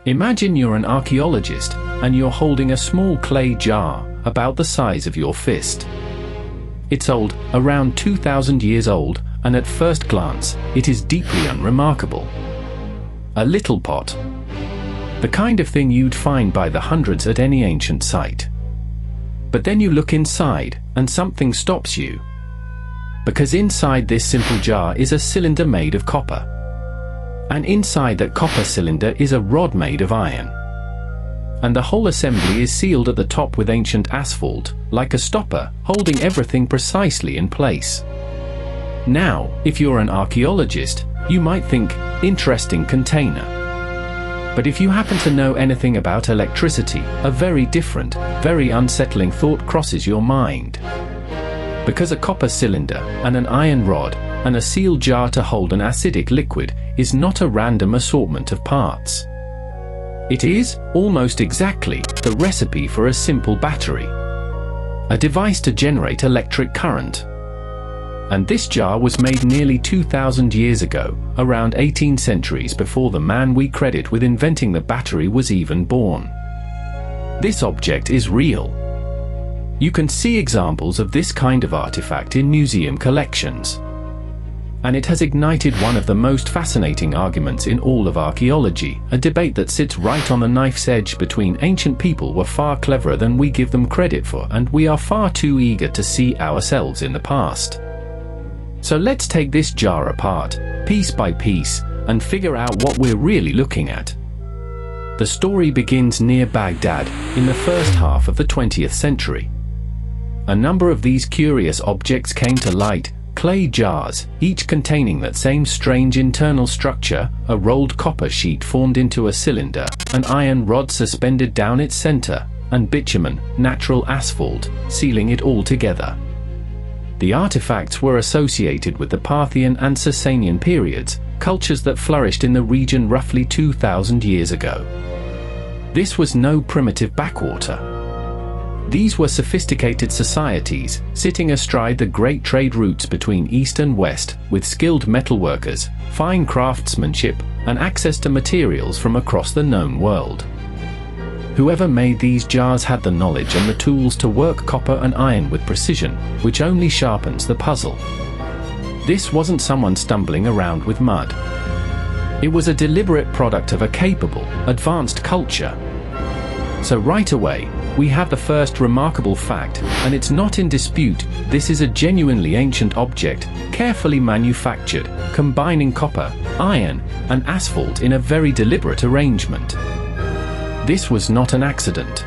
Imagine you're an archaeologist and you're holding a small clay jar about the size of your fist. It's old, around 2,000 years old, and at first glance, it is deeply unremarkable. A little pot. The kind of thing you'd find by the hundreds at any ancient site. But then you look inside, and something stops you. Because inside this simple jar is a cylinder made of copper. And inside that copper cylinder is a rod made of iron. And the whole assembly is sealed at the top with ancient asphalt, like a stopper, holding everything precisely in place. Now, if you're an archaeologist, you might think, interesting container. But if you happen to know anything about electricity, a very different, very unsettling thought crosses your mind. Because a copper cylinder, and an iron rod, and a sealed jar to hold an acidic liquid is not a random assortment of parts. It is, almost exactly, the recipe for a simple battery. A device to generate electric current. And this jar was made nearly 2,000 years ago, around 18 centuries before the man we credit with inventing the battery was even born. This object is real. You can see examples of this kind of artifact in museum collections. And it has ignited one of the most fascinating arguments in all of archaeology, a debate that sits right on the knife's edge between ancient people were far cleverer than we give them credit for, and we are far too eager to see ourselves in the past. So let's take this jar apart, piece by piece, and figure out what we're really looking at. The story begins near Baghdad, in the first half of the 20th century. A number of these curious objects came to light, clay jars, each containing that same strange internal structure, a rolled copper sheet formed into a cylinder, an iron rod suspended down its center, and bitumen, natural asphalt, sealing it all together. The artifacts were associated with the Parthian and Sasanian periods, cultures that flourished in the region roughly 2,000 years ago. This was no primitive backwater. These were sophisticated societies, sitting astride the great trade routes between East and West, with skilled metalworkers, fine craftsmanship, and access to materials from across the known world. Whoever made these jars had the knowledge and the tools to work copper and iron with precision, which only sharpens the puzzle. This wasn't someone stumbling around with mud. It was a deliberate product of a capable, advanced culture. So right away, we have the first remarkable fact, and it's not in dispute. This is a genuinely ancient object, carefully manufactured, combining copper, iron, and asphalt in a very deliberate arrangement. This was not an accident.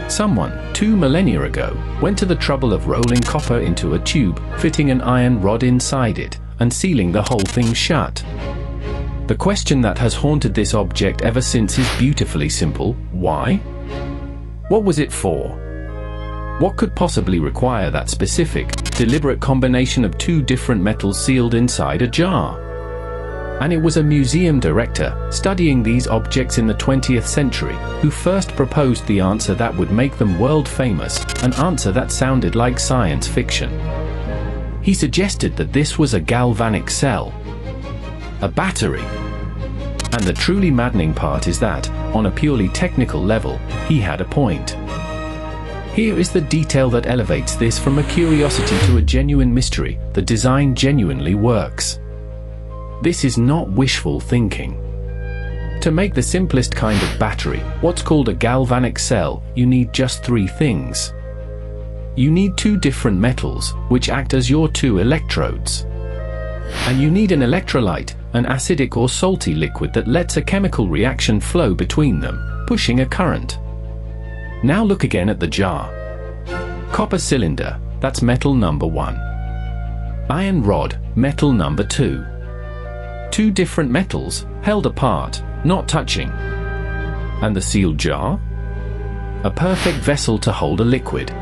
Someone, 2 millennia ago, went to the trouble of rolling copper into a tube, fitting an iron rod inside it, and sealing the whole thing shut. The question that has haunted this object ever since is beautifully simple: why? What was it for? What could possibly require that specific, deliberate combination of 2 different metals sealed inside a jar? And it was a museum director, studying these objects in the 20th century, who first proposed the answer that would make them world famous, an answer that sounded like science fiction. He suggested that this was a galvanic cell. A battery. And the truly maddening part is that, on a purely technical level, he had a point. Here is the detail that elevates this from a curiosity to a genuine mystery: the design genuinely works. This is not wishful thinking. To make the simplest kind of battery, what's called a galvanic cell, you need just 3 things. You need 2 different metals, which act as your 2 electrodes. And you need an electrolyte, an acidic or salty liquid that lets a chemical reaction flow between them, pushing a current. Now look again at the jar. Copper cylinder, that's metal number 1. Iron rod, metal number 2. 2 different metals, held apart, not touching. And the sealed jar? A perfect vessel to hold a liquid.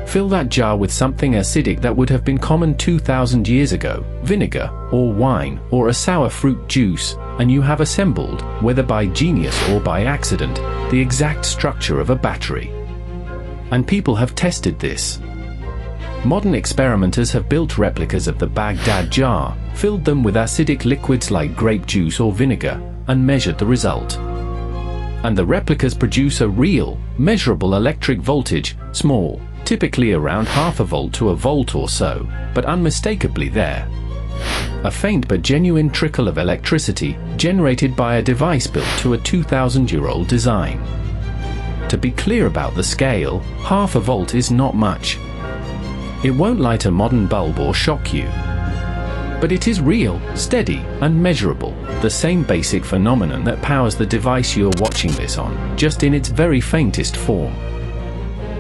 Fill that jar with something acidic that would have been common 2,000 years ago, vinegar, or wine, or a sour fruit juice, and you have assembled, whether by genius or by accident, the exact structure of a battery. And people have tested this. Modern experimenters have built replicas of the Baghdad jar, filled them with acidic liquids like grape juice or vinegar, and measured the result. and the replicas produce a real, measurable electric voltage, small, typically around half a volt to a volt or so, but unmistakably there. A faint but genuine trickle of electricity generated by a device built to a 2,000-year-old design. To be clear about the scale, half a volt is not much. It won't light a modern bulb or shock you. But it is real, steady, and measurable, the same basic phenomenon that powers the device you're watching this on, just in its very faintest form.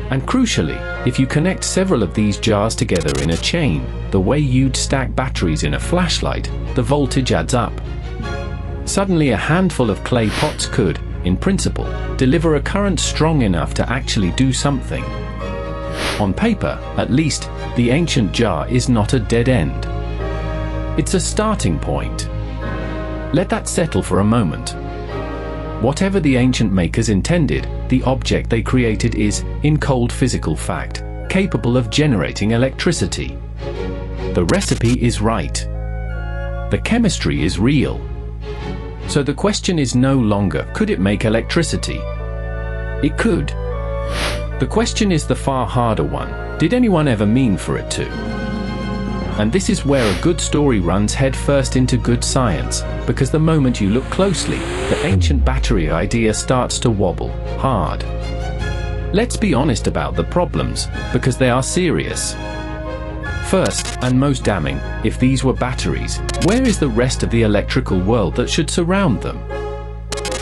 And crucially, if you connect several of these jars together in a chain, the way you'd stack batteries in a flashlight, the voltage adds up. Suddenly a handful of clay pots could, in principle, deliver a current strong enough to actually do something. On paper, at least, the ancient jar is not a dead end. It's a starting point. Let that settle for a moment. Whatever the ancient makers intended, the object they created is, in cold physical fact, capable of generating electricity. The recipe is right. The chemistry is real. So the question is no longer, could it make electricity? It could. The question is the far harder one, did anyone ever mean for it to? And this is where a good story runs headfirst into good science, because the moment you look closely, the ancient battery idea starts to wobble hard. Let's be honest about the problems, because they are serious. First, and most damning, if these were batteries, where is the rest of the electrical world that should surround them?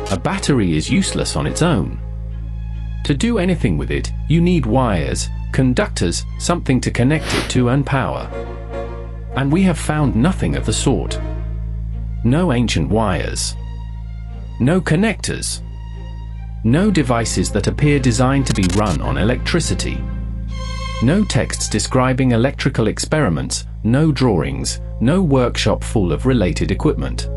A battery is useless on its own. To do anything with it, you need wires, conductors, something to connect it to and power. And we have found nothing of the sort. No ancient wires. No connectors. No devices that appear designed to be run on electricity. No texts describing electrical experiments, no drawings, no workshop full of related equipment.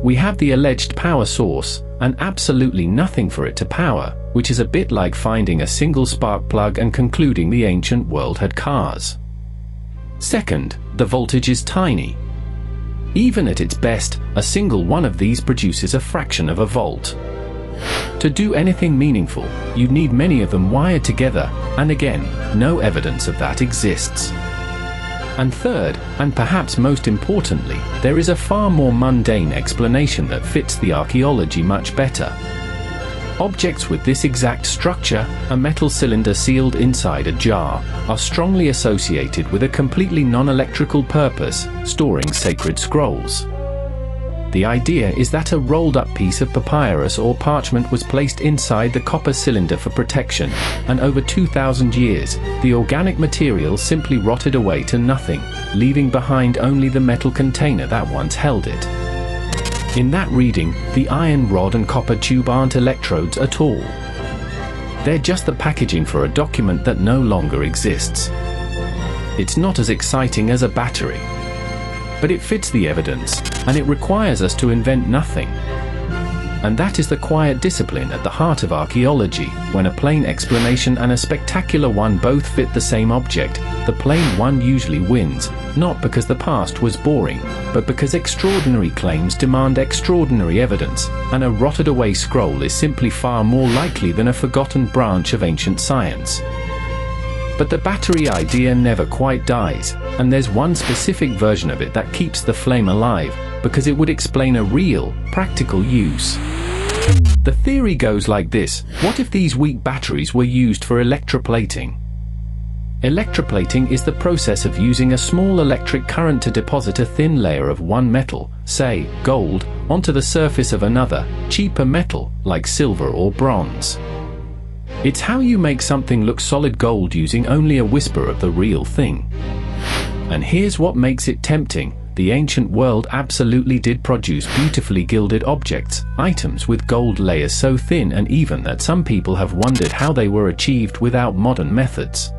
We have the alleged power source, and absolutely nothing for it to power, which is a bit like finding a single spark plug and concluding the ancient world had cars. Second, the voltage is tiny. Even at its best, a single one of these produces a fraction of a volt. To do anything meaningful, you'd need many of them wired together, and again, no evidence of that exists. And third, and perhaps most importantly, there is a far more mundane explanation that fits the archaeology much better. Objects with this exact structure, a metal cylinder sealed inside a jar, are strongly associated with a completely non-electrical purpose, storing sacred scrolls. The idea is that a rolled-up piece of papyrus or parchment was placed inside the copper cylinder for protection, and over 2,000 years, the organic material simply rotted away to nothing, leaving behind only the metal container that once held it. In that reading, the iron rod and copper tube aren't electrodes at all. They're just the packaging for a document that no longer exists. It's not as exciting as a battery. But it fits the evidence, and it requires us to invent nothing. And that is the quiet discipline at the heart of archaeology. When a plain explanation and a spectacular one both fit the same object, the plain one usually wins, not because the past was boring, but because extraordinary claims demand extraordinary evidence, and a rotted-away scroll is simply far more likely than a forgotten branch of ancient science. But the battery idea never quite dies, and there's one specific version of it that keeps the flame alive, because it would explain a real, practical use. The theory goes like this: what if these weak batteries were used for electroplating? Electroplating is the process of using a small electric current to deposit a thin layer of one metal, say, gold, onto the surface of another, cheaper metal, like silver or bronze. It's how you make something look solid gold using only a whisper of the real thing. And here's what makes it tempting: the ancient world absolutely did produce beautifully gilded objects, items with gold layers so thin and even that some people have wondered how they were achieved without modern methods.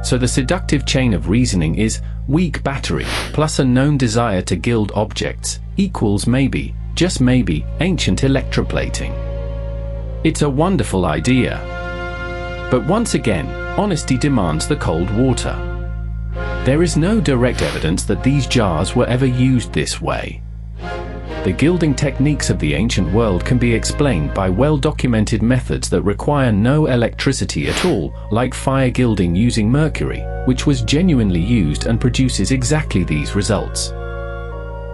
So the seductive chain of reasoning is, weak battery, plus a known desire to gild objects, equals maybe, just maybe, ancient electroplating. It's a wonderful idea. But once again, honesty demands the cold water. There is no direct evidence that these jars were ever used this way. The gilding techniques of the ancient world can be explained by well-documented methods that require no electricity at all, like fire gilding using mercury, which was genuinely used and produces exactly these results.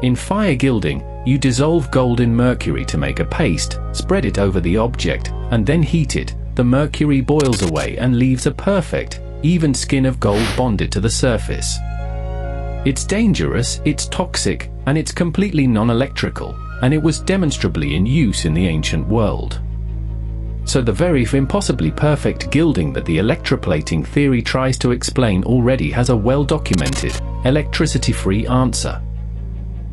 In fire gilding, you dissolve gold in mercury to make a paste, spread it over the object, and then heat it. The mercury boils away and leaves a perfect, even skin of gold bonded to the surface. It's dangerous, it's toxic, and it's completely non-electrical, and it was demonstrably in use in the ancient world. So the very impossibly perfect gilding that the electroplating theory tries to explain already has a well-documented, electricity-free answer.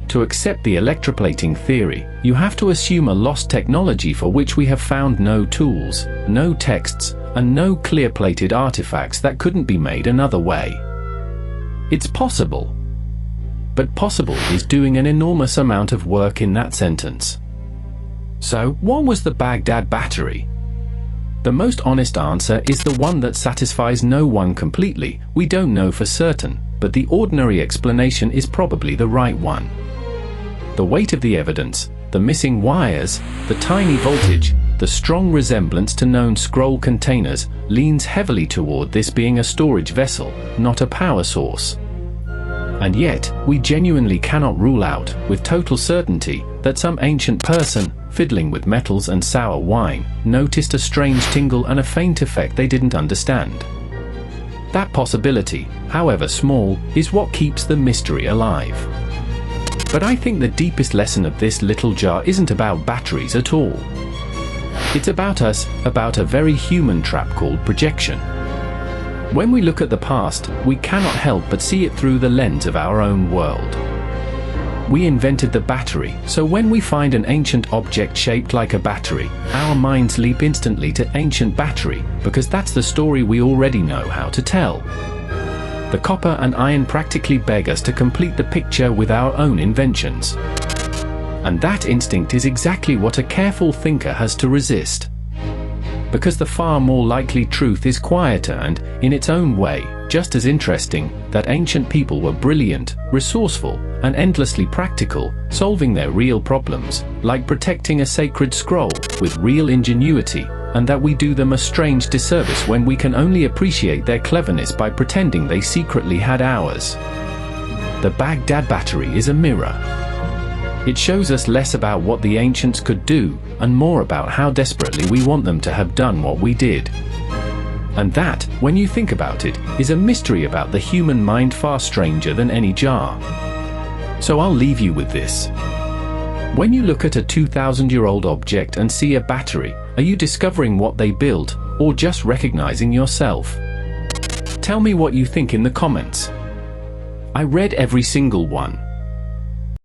To accept the electroplating theory, you have to assume a lost technology for which we have found no tools, no texts, and no clear-plated artifacts that couldn't be made another way. It's possible. But possible is doing an enormous amount of work in that sentence. So, what was the Baghdad Battery? The most honest answer is the one that satisfies no one completely. We don't know for certain, but the ordinary explanation is probably the right one. The weight of the evidence, the missing wires, the tiny voltage, the strong resemblance to known scroll containers leans heavily toward this being a storage vessel, not a power source. And yet, we genuinely cannot rule out, with total certainty, that some ancient person, fiddling with metals and sour wine, noticed a strange tingle and a faint effect they didn't understand. That possibility, however small, is what keeps the mystery alive. But I think the deepest lesson of this little jar isn't about batteries at all. It's about us, about a very human trap called projection. When we look at the past, we cannot help but see it through the lens of our own world. We invented the battery, so when we find an ancient object shaped like a battery, our minds leap instantly to ancient battery, because that's the story we already know how to tell. The copper and iron practically beg us to complete the picture with our own inventions. And that instinct is exactly what a careful thinker has to resist. Because the far more likely truth is quieter and, in its own way, just as interesting, that ancient people were brilliant, resourceful, and endlessly practical, solving their real problems, like protecting a sacred scroll, with real ingenuity, and that we do them a strange disservice when we can only appreciate their cleverness by pretending they secretly had ours. The Baghdad Battery is a mirror. It shows us less about what the ancients could do, and more about how desperately we want them to have done what we did. And that, when you think about it, is a mystery about the human mind far stranger than any jar. So I'll leave you with this. When you look at a 2,000-year-old object and see a battery, are you discovering what they built, or just recognizing yourself? Tell me what you think in the comments. I read every single one.